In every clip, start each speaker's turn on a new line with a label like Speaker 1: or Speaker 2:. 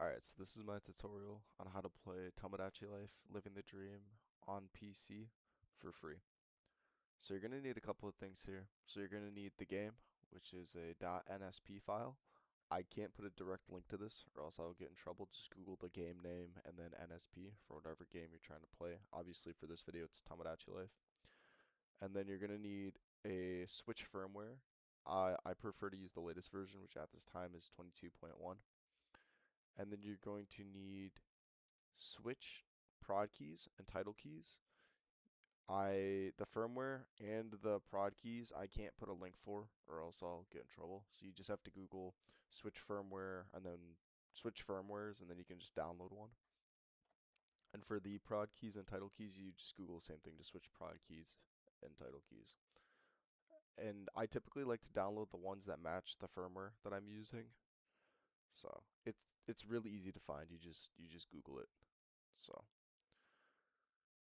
Speaker 1: Alright, so this is my tutorial on how to play Tomodachi Life, Living the Dream on PC for free. So you're going to need a couple of things here. So you're going to need the game, which is a .nsp file. I can't put a direct link to this or else I'll get in trouble. Just Google the game name and then NSP for whatever game you're trying to play. Obviously for this video it's Tomodachi Life. And then you're going to need a Switch firmware. I prefer to use the latest version, which at this time is 22.1. And then you're going to need switch prod keys and title keys. The firmware and the prod keys I can't put a link for or else I'll get in trouble. So you just have to Google switch firmware and then switch firmwares and then you can just download one. And for the prod keys and title keys, you just Google the same thing to switch prod keys and title keys. And I typically like to download the ones that match the firmware that I'm using. So it's really easy to find. You just Google it.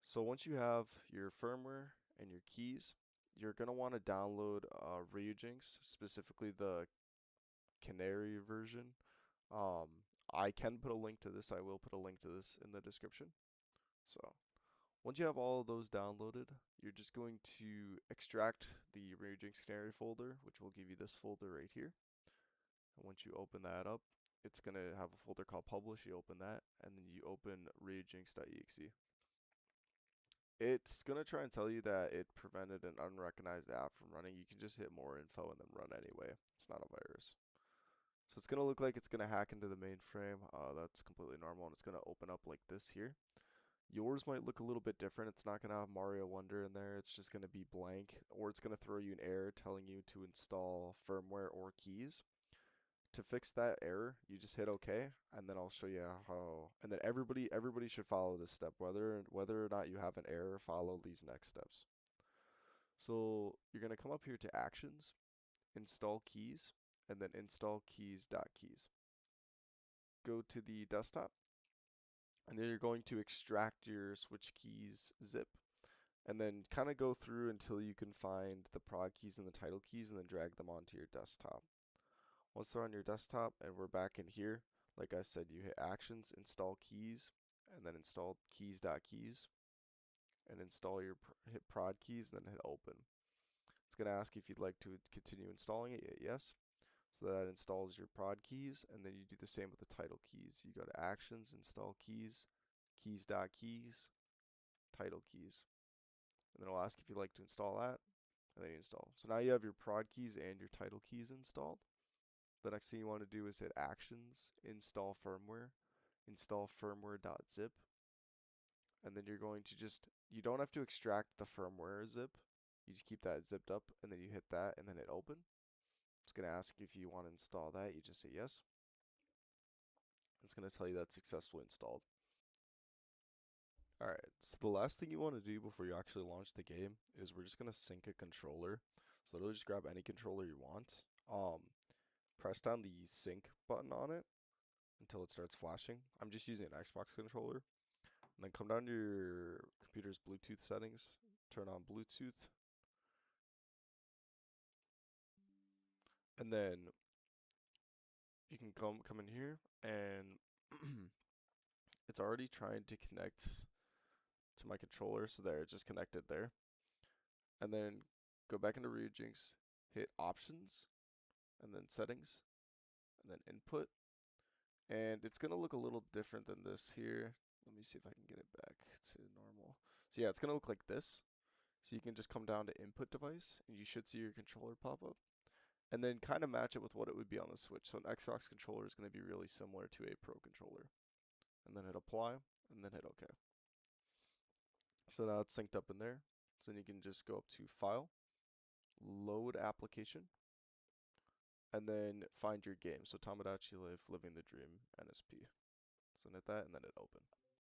Speaker 1: So once you have your firmware and your keys, you're going to want to download ryujinx, specifically the canary version. Um, I can put a link to this. I will put a link to this in the description. So once you have all of those downloaded, you're just going to extract the ryujinx canary folder, which will give you this folder right here. And once you open that up, it's going to have a folder called publish. You open that, and then you open ryujinx.exe. It's going to try and tell you that it prevented an unrecognized app from running. You can just hit more info and then run anyway. It's not a virus. So it's going to look like it's going to hack into the mainframe. That's completely normal, and it's going to open up like this here. Yours might look a little bit different. It's not going to have Mario Wonder in there. It's just going to be blank, or it's going to throw you an error telling you to install firmware or keys. To fix that error, you just hit OK, and then I'll show you how. And then everybody should follow this step, whether or not you have an error. Follow these next steps. So you're gonna come up here to Actions, Install Keys, and then Install Keys.keys. Go to the desktop, and then you're going to extract your switch keys zip, and then kind of go through until you can find the prod keys and the title keys, and then drag them onto your desktop. Once they're on your desktop and we're back in here, like I said, you hit Actions, Install Keys, and then install keys.keys, and install your hit prod keys, and then hit Open. It's going to ask if you'd like to continue installing it. Hit yes. So that installs your prod keys, and then you do the same with the title keys. You go to Actions, Install Keys, keys.keys, title keys. And then it'll ask if you'd like to install that, and then you install. So now you have your prod keys and your title keys installed. The next thing you want to do is hit Actions, Install firmware.zip, and then you're going to you don't have to extract the firmware zip, you just keep that zipped up, and then you hit that, and then hit Open. It's going to ask if you want to install that, you just say yes. It's going to tell you that's successfully installed. Alright, so the last thing you want to do before you actually launch the game is we're just going to sync a controller. So literally just grab any controller you want. Press down the sync button on it until it starts flashing. I'm just using an Xbox controller. And then come down to your computer's Bluetooth settings, turn on Bluetooth, and then you can come in here and it's already trying to connect to my controller, so there, it's just connected there. And then go back into ryujinx, hit Options, and then Settings, and then Input. And it's going to look a little different than this here. Let me see if I can get it back to normal. So yeah, it's going to look like this. So you can just come down to Input Device, and you should see your controller pop up. And then kind of match it with what it would be on the Switch. So an Xbox controller is going to be really similar to a Pro controller. And then hit Apply, and then hit OK. So now it's synced up in there. So then you can just go up to File, Load Application, and then find your game. So Tomodachi Life, Living the Dream, NSP. So hit that, and then hit Open.